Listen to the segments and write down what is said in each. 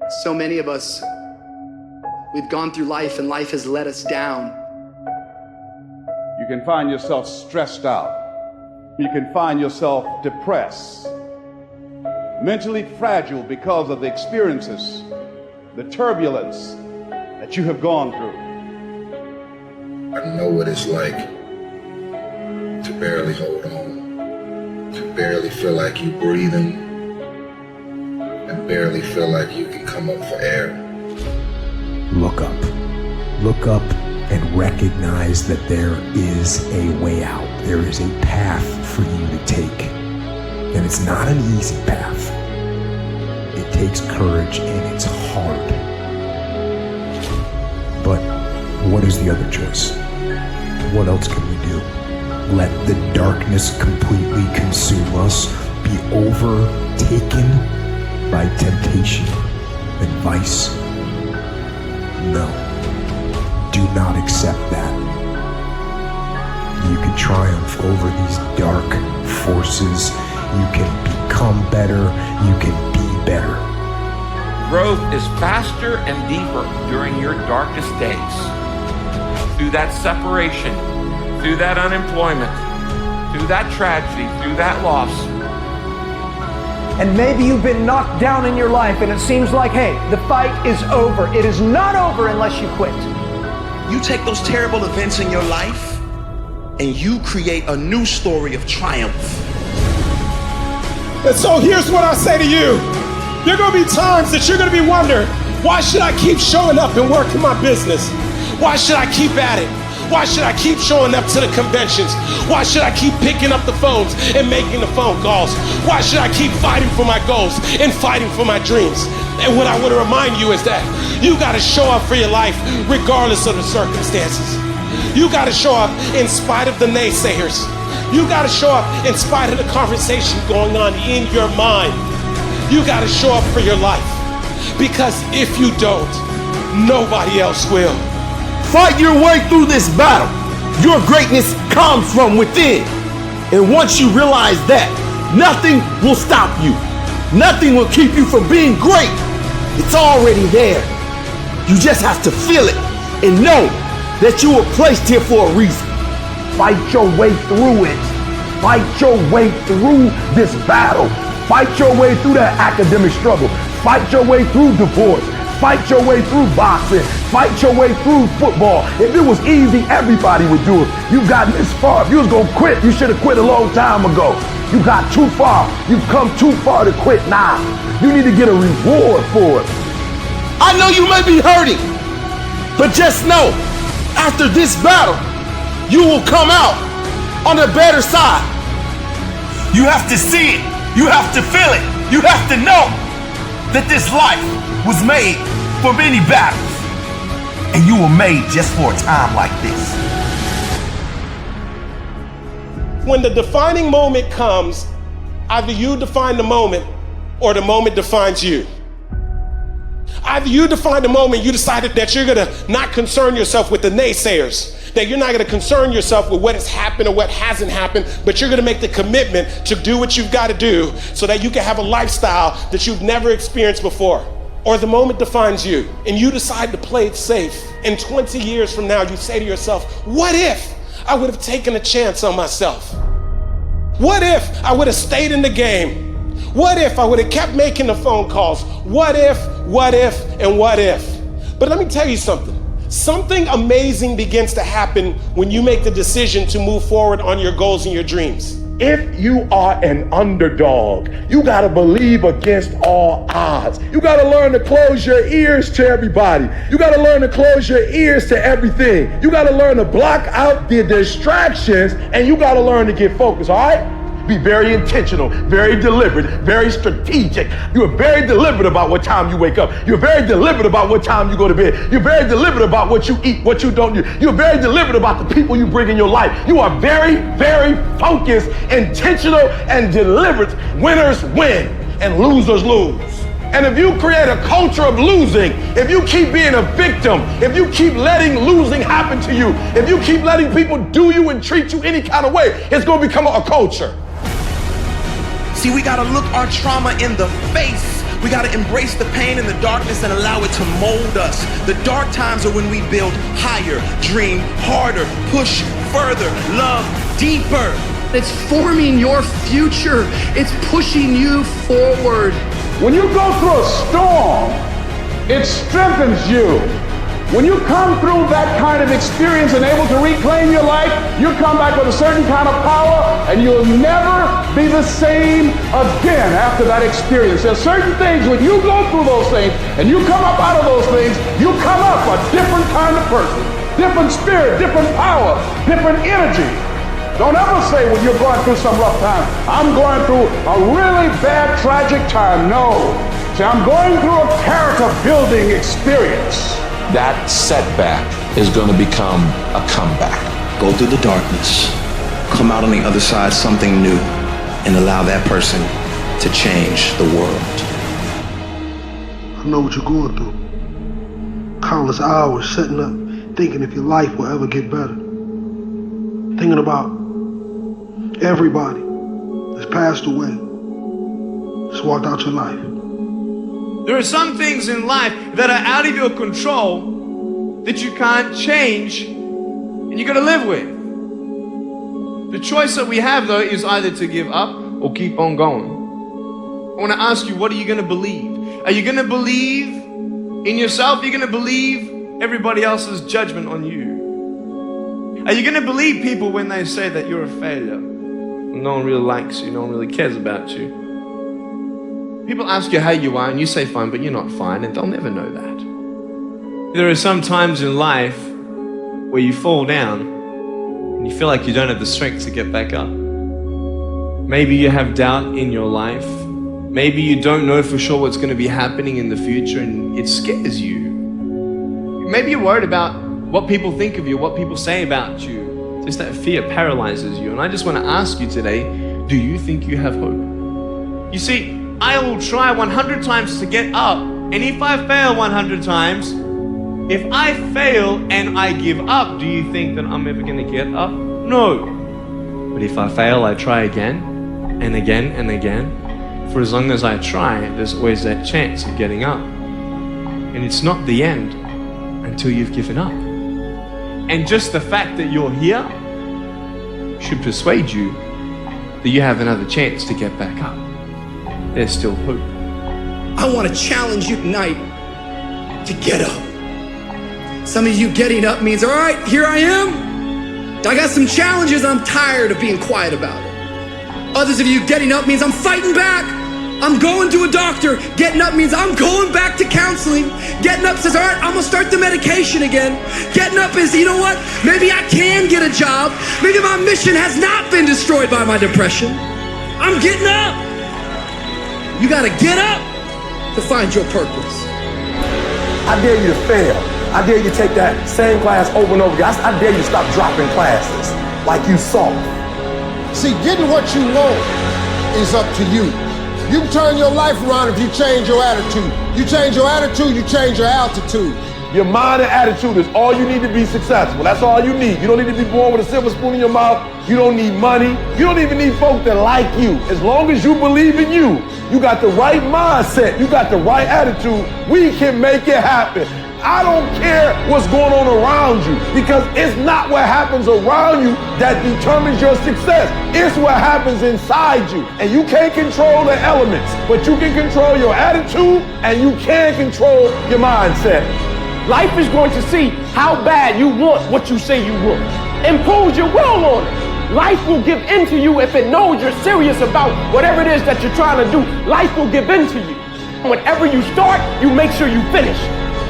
So many of us, we've gone through life and life has let us down. You can find yourself stressed out. You can find yourself depressed, mentally fragile because of the experiences, the turbulence that you have gone through. I know what it's like to barely hold on, to barely feel like you're breathing, and barely feel like you can come up for air. Look up. Look up and recognize that there is a way out. There is a path for you to take. And it's not an easy path. It takes courage and it's hard. But what is the other choice? What else can we do? Let the darkness completely consume us, be overtaken by temptation and vice? No. Do not accept that. You can triumph over these dark forces. You can become better. You can be better. Growth is faster and deeper during your darkest days. Through that separation, through that unemployment, through that tragedy, through that loss. And maybe you've been knocked down in your life and it seems like, hey, the fight is over. It is not over unless you quit. You take those terrible events in your life and you create a new story of triumph. And so here's what I say to you. There are gonna be times that you're gonna be wondering, why should I keep showing up and working my business? Why should I keep at it? Why should I keep showing up to the conventions? Why should I keep picking up the phones and making the phone calls? Why should I keep fighting for my goals and fighting for my dreams? And what I want to remind you is that you got to show up for your life regardless of the circumstances. You got to show up in spite of the naysayers. You got to show up in spite of the conversation going on in your mind. You got to show up for your life, because if you don't, nobody else will. Fight your way through this battle. Your greatness comes from within. And once you realize that, nothing will stop you. Nothing will keep you from being great. It's already there. You just have to feel it and know that you were placed here for a reason. Fight your way through it. Fight your way through this battle. Fight your way through that academic struggle. Fight your way through divorce. Fight your way through boxing. Fight your way through football. If it was easy, everybody would do it. You've gotten this far. If you was gonna quit, you should have quit a long time ago. You got too far. You've come too far to quit now. You need to get a reward for it. I know you may be hurting, but just know, after this battle, you will come out on the better side. You have to see it. You have to feel it. You have to know that this life was made for many battles, and you were made just for a time like this. When the defining moment comes, either you define the moment or the moment defines you. Either you define the moment, you decided that you're gonna not concern yourself with the naysayers, that you're not gonna concern yourself with what has happened or what hasn't happened, but you're gonna make the commitment to do what you've gotta do so that you can have a lifestyle that you've never experienced before. Or the moment defines you and you decide to play it safe. And 20 years from now, you say to yourself, what if I would have taken a chance on myself? What if I would have stayed in the game? What if I would have kept making the phone calls? What if, and what if? But let me tell you something. Something amazing begins to happen when you make the decision to move forward on your goals and your dreams. If you are an underdog, you gotta believe against all odds. You gotta learn to close your ears to everybody. You gotta learn to close your ears to everything. You gotta learn to block out the distractions, and you gotta learn to get focused, all right? Be very intentional, very deliberate, very strategic. You're very deliberate about what time you wake up. You're very deliberate about what time you go to bed. You're very deliberate about what you eat, what you don't do. You're very deliberate about the people you bring in your life. You are very, very focused, intentional, and deliberate. Winners win and losers lose. And if you create a culture of losing, if you keep being a victim, if you keep letting losing happen to you, if you keep letting people do you and treat you any kind of way, it's going to become a culture. See, we gotta look our trauma in the face We got to embrace the pain and the darkness and allow it to mold us. The dark times are when we build higher, dream harder, push further, love deeper. It's forming your future. It's pushing you forward. When you go through a storm, it strengthens you. When you come through that kind of experience and able to reclaim your life, you come back with a certain kind of power, and you'll never be the same again after that experience. There's certain things, when you go through those things and you come up out of those things, you come up a different kind of person, different spirit, different power, different energy. Don't ever say when you're going through some rough time, I'm going through a really bad, tragic time. No. See, I'm going through a character building experience. That setback is going to become a comeback. Go through the darkness, come out on the other side something new, and allow that person to change the world. I know what you're going through. Countless hours setting up, thinking if your life will ever get better. Thinking about everybody that's passed away, just walked out your life. There are some things in life that are out of your control that you can't change and you got to live with. The choice that we have, though, is either to give up or keep on going. I want to ask you, what are you going to believe? Are you going to believe in yourself? Are you going to believe everybody else's judgment on you? Are you going to believe people when they say that you're a failure? No one really likes you, no one really cares about you. People ask you how you are and you say fine, but you're not fine, and they'll never know that. There are some times in life where you fall down and you feel like you don't have the strength to get back up. Maybe you have doubt in your life. Maybe you don't know for sure what's going to be happening in the future and it scares you. Maybe you're worried about what people think of you, what people say about you. Just that fear paralyzes you. And I just want to ask you today, do you think you have hope? You see, I will try 100 times to get up, and if I fail 100 times, if I fail and I give up, do you think that I'm ever going to get up? No. But if I fail, I try again and again and again. For as long as I try, there's always that chance of getting up. And it's not the end until you've given up. And just the fact that you're here should persuade you that you have another chance to get back up. There's still hope. I want to challenge you tonight to get up. Some of you getting up means, all right, here I am. I got some challenges I'm tired of being quiet about it. Others of you getting up means I'm fighting back. I'm going to a doctor. Getting up means I'm going back to counseling. Getting up says, all right, I'm gonna start the medication again. Getting up is, you know what? Maybe I can get a job. Maybe my mission has not been destroyed by my depression. I'm getting up. You gotta get up to find your purpose. I dare you to fail. I dare you to take that same class over and over again. I dare you to stop dropping classes like you saw. See, getting what you want is up to you. You can turn your life around if you change your attitude. You change your attitude, you change your altitude. Your mind and attitude is all you need to be successful. That's all you need. You don't need to be born with a silver spoon in your mouth. You don't need money. You don't even need folk that like you. As long as you believe in you, you got the right mindset, you got the right attitude, we can make it happen. I don't care what's going on around you, because it's not what happens around you that determines your success. It's what happens inside you. And you can't control the elements, but you can control your attitude and you can control your mindset. Life is going to see how bad you want what you say you want. Impose your will on it. Life will give in to you if it knows you're serious about whatever it is that you're trying to do. Life will give in to you. Whenever you start, you make sure you finish.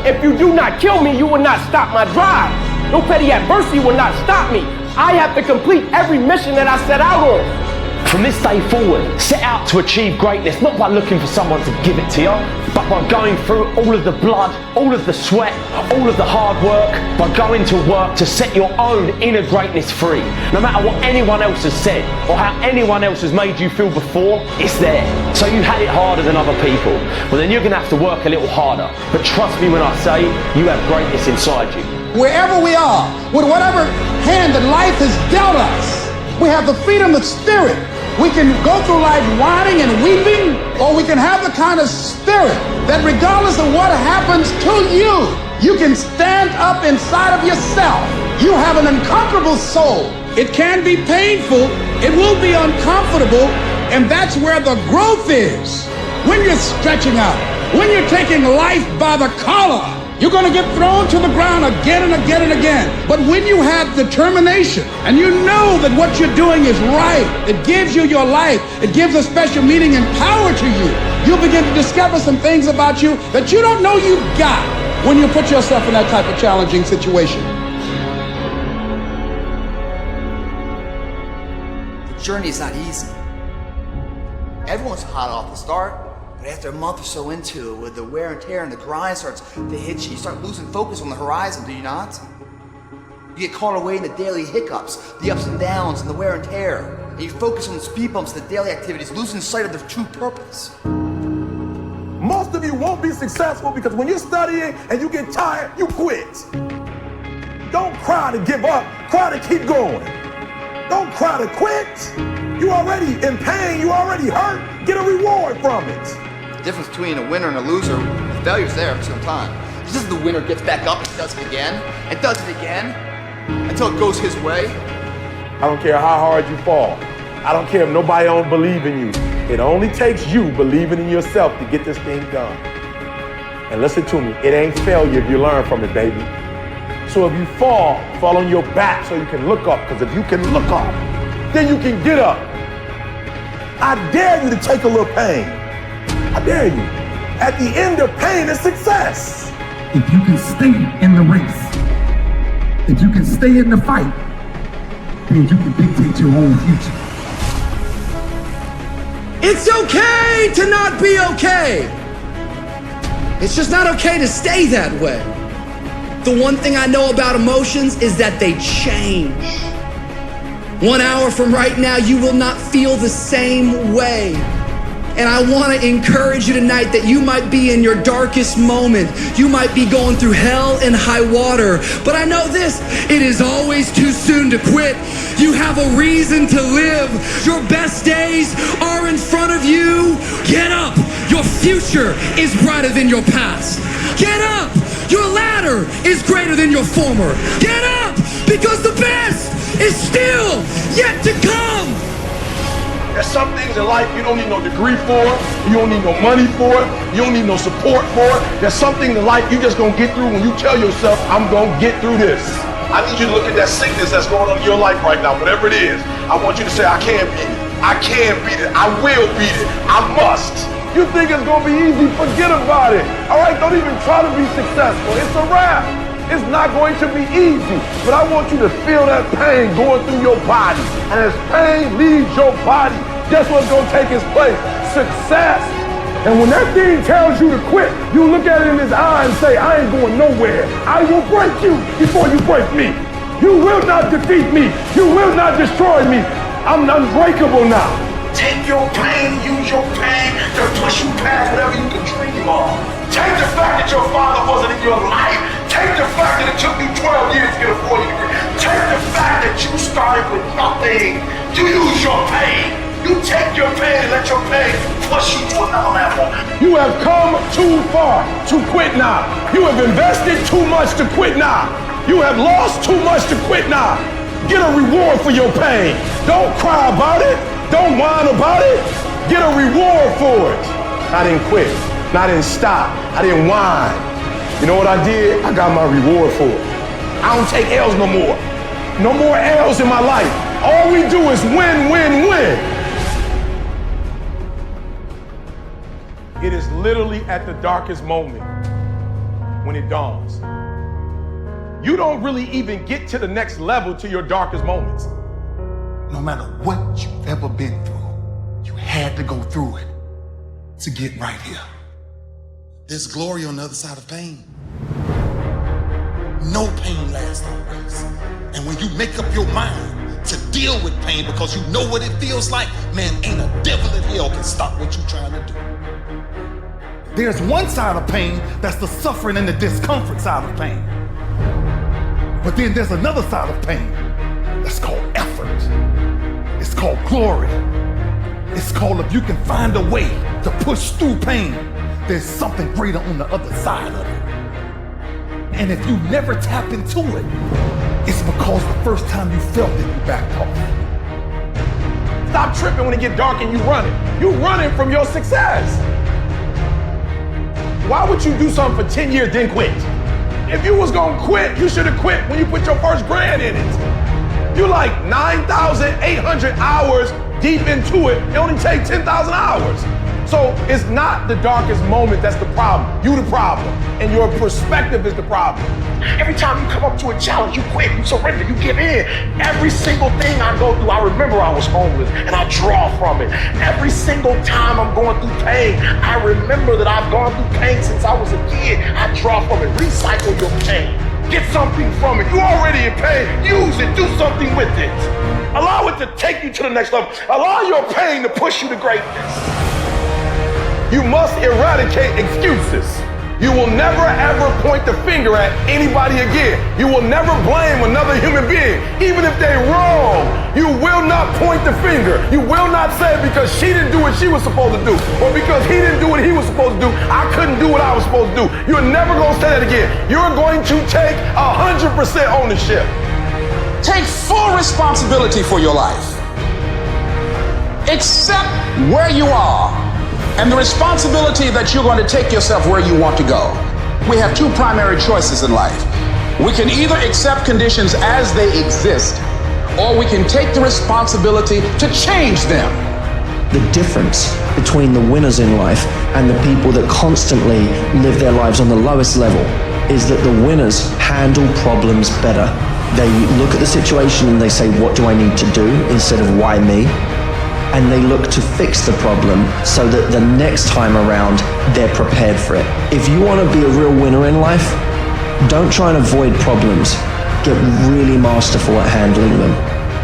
If you do not kill me, you will not stop my drive. No petty adversity will not stop me. I have to complete every mission that I set out on. From this day forward, set out to achieve greatness, not by looking for someone to give it to you, but by going through all of the blood, all of the sweat, all of the hard work, by going to work to set your own inner greatness free. No matter what anyone else has said, or how anyone else has made you feel before, it's there. So you had it harder than other people, well then you're gonna have to work a little harder. But trust me when I say, you have greatness inside you. Wherever we are, with whatever hand that life has dealt us, we have the freedom of spirit We can go through life whining and weeping, or we can have the kind of spirit that regardless of what happens to you, you can stand up inside of yourself. You have an unconquerable soul. It can be painful, it will be uncomfortable, and that's where the growth is. When you're stretching out, when you're taking life by the collar, you're going to get thrown to the ground again and again and again. But when you have determination and you know that what you're doing is right, it gives you your life, it gives a special meaning and power to you, you'll begin to discover some things about you that you don't know you've got when you put yourself in that type of challenging situation. The journey is not easy. Everyone's hot off the start. But after a month or so into it, with the wear and tear and the grind starts to hit you, you start losing focus on the horizon, do you not? You get caught away in the daily hiccups, the ups and downs, and the wear and tear. And you focus on the speed bumps, the daily activities, losing sight of their true purpose. Most of you won't be successful because when you're studying and you get tired, you quit. Don't cry to give up, cry to keep going. Don't cry to quit. You already in pain, you already hurt, get a reward from it. The difference between a winner and a loser, the failure's there for some time. It's just the winner gets back up and does it again, and does it again, until it goes his way. I don't care how hard you fall. I don't care if nobody don't believe in you. It only takes you believing in yourself to get this thing done. And listen to me, it ain't failure if you learn from it, baby. So if you fall on your back so you can look up, because if you can look up, then you can get up. I dare you to take a little pain. I dare you. At the end of pain is success. If you can stay in the race, if you can stay in the fight, then you can dictate your own future. It's okay to not be okay. It's just not okay to stay that way. The one thing I know about emotions is that they change. 1 hour from right now, you will not feel the same way. And I want to encourage you tonight that you might be in your darkest moment. You might be going through hell and high water. But I know this, it is always too soon to quit. You have a reason to live. Your best days are in front of you. Get up. Your future is brighter than your past. Get up. Your ladder is greater than your former. Get up, because the best is still yet to come. There's some things in life you don't need no degree for, you don't need no money for it, you don't need no support for it. There's something in life you just gonna get through when you tell yourself, I'm gonna get through this. I need you to look at that sickness that's going on in your life right now, whatever it is. I want you to say, I can beat it. I can beat it. I will beat it. I must. You think it's gonna be easy? Forget about it. All right, don't even try to be successful. It's a wrap. It's not going to be easy, but I want you to feel that pain going through your body. And as pain leaves your body, guess what's going to take its place? Success. And when that thing tells you to quit, you look at it in his eye and say, I ain't going nowhere. I will break you before you break me. You will not defeat me. You will not destroy me. I'm unbreakable now. Take your pain, use your pain to push you past whatever you can dream of. Take the fact that your father wasn't in your life. Take the fact that it took you 12 years to get a 40 degree. Take the fact that you started with nothing. You use your pain. You take your pain and let your pain push you to another level. You have come too far to quit now. You have invested too much to quit now. You have lost too much to quit now. Get a reward for your pain. Don't cry about it. Don't whine about it. Get a reward for it. I didn't quit. I didn't stop. I didn't whine. You know what I did? I got my reward for it. I don't take L's no more. No more L's in my life. All we do is win, win, win. It is literally at the darkest moment when it dawns. You don't really even get to the next level to your darkest moments. No matter what you've ever been through, you had to go through it to get right here. There's glory on the other side of pain. No pain lasts always. And when you make up your mind to deal with pain because you know what it feels like, man, ain't a devil in hell can stop what you're trying to do. There's one side of pain that's the suffering and the discomfort side of pain. But then there's another side of pain that's called effort. It's called glory. It's called if you can find a way to push through pain, there's something greater on the other side of it. And if you never tap into it, it's because the first time you felt it, you backed off. Stop tripping when it get dark and you running. You running from your success. Why would you do something for 10 years then quit? If you was gonna quit, you should have quit when you put your first grand in it. You're like 9,800 hours deep into it. It only takes 10,000 hours. So it's not the darkest moment that's the problem. You the problem. And your perspective is the problem. Every time you come up to a challenge, you quit, you surrender, you give in. Every single thing I go through, I remember I was homeless and I draw from it. Every single time I'm going through pain, I remember that I've gone through pain since I was a kid. I draw from it. Recycle your pain. Get something from it. You're already in pain. Use it. Do something with it. Allow it to take you to the next level. Allow your pain to push you to greatness. You must eradicate excuses. You will never ever point the finger at anybody again. You will never blame another human being, even if they're wrong. You will not point the finger. You will not say because she didn't do what she was supposed to do, or because he didn't do what he was supposed to do, I couldn't do what I was supposed to do. You're never gonna say that again. You're going to take 100% ownership. Take full responsibility for your life. Accept where you are and the responsibility that you're going to take yourself where you want to go. We have two primary choices in life. We can either accept conditions as they exist, or we can take the responsibility to change them. The difference between the winners in life and the people that constantly live their lives on the lowest level is that the winners handle problems better. They look at the situation and they say, what do I need to do, instead of why me? And they look to fix the problem so that the next time around, they're prepared for it. If you want to be a real winner in life, don't try and avoid problems. Get really masterful at handling them.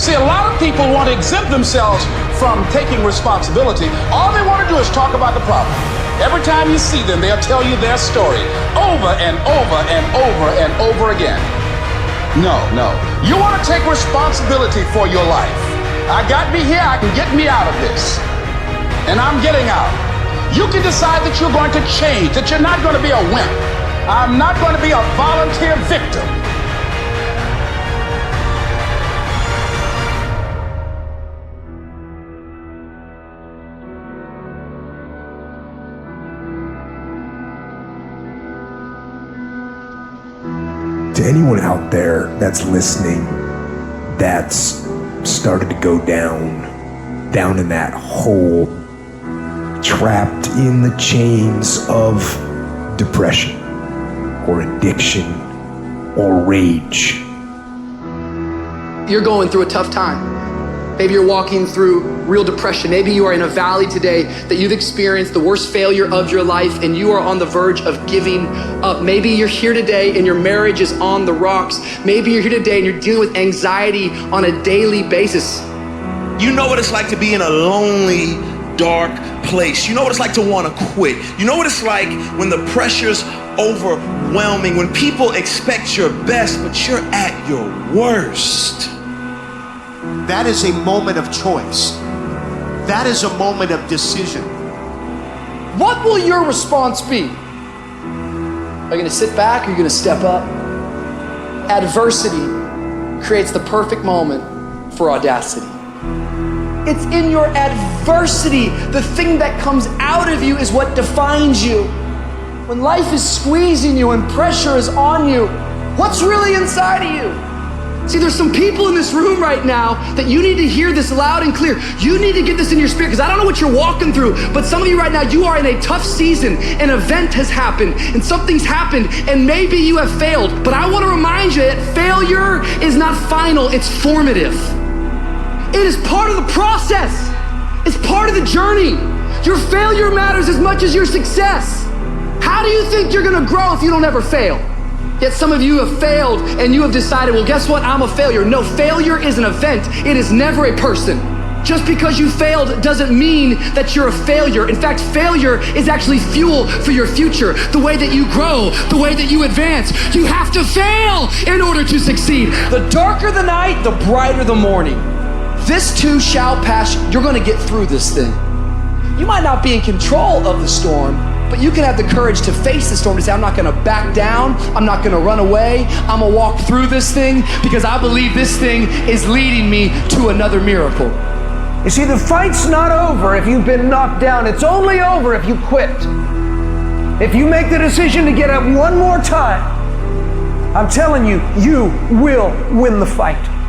See, a lot of people want to exempt themselves from taking responsibility. All they want to do is talk about the problem. Every time you see them, they'll tell you their story over and over and over and over again. No. You want to take responsibility for your life. I got me here, I can get me out of this. And I'm getting out. You can decide that you're going to change, that you're not going to be a wimp. I'm not going to be a volunteer victim. To anyone out there that's listening, that's started to go down in that hole, trapped in the chains of depression or addiction or rage. You're going through a tough time. Maybe you're walking through real depression. Maybe you are in a valley today that you've experienced the worst failure of your life and you are on the verge of giving up. Maybe you're here today and your marriage is on the rocks. Maybe you're here today and you're dealing with anxiety on a daily basis. You know what it's like to be in a lonely, dark place. You know what it's like to want to quit. You know what it's like when the pressure's overwhelming, when people expect your best, but you're at your worst. That is a moment of choice. That is a moment of decision. What will your response be? Are you going to sit back or are you going to step up? Adversity creates the perfect moment for audacity. It's in your adversity. The thing that comes out of you is what defines you. When life is squeezing you and pressure is on you, what's really inside of you? See, there's some people in this room right now that you need to hear this loud and clear. You need to get this in your spirit, because I don't know what you're walking through, but some of you right now, you are in a tough season. An event has happened and something's happened and maybe you have failed. But I want to remind you that failure is not final, it's formative. It is part of the process. It's part of the journey. Your failure matters as much as your success. How do you think you're gonna grow if you don't ever fail? Yet some of you have failed and you have decided, well, guess what? I'm a failure. No, failure is an event. It is never a person. Just because you failed doesn't mean that you're a failure. In fact, failure is actually fuel for your future. The way that you grow, the way that you advance. You have to fail in order to succeed. The darker the night, the brighter the morning. This too shall pass. You're going to get through this thing. You might not be in control of the storm, but you can have the courage to face the storm, to say, I'm not going to back down. I'm not going to run away. I'm going to walk through this thing because I believe this thing is leading me to another miracle. You see, the fight's not over if you've been knocked down. It's only over if you quit. If you make the decision to get up one more time, I'm telling you, you will win the fight.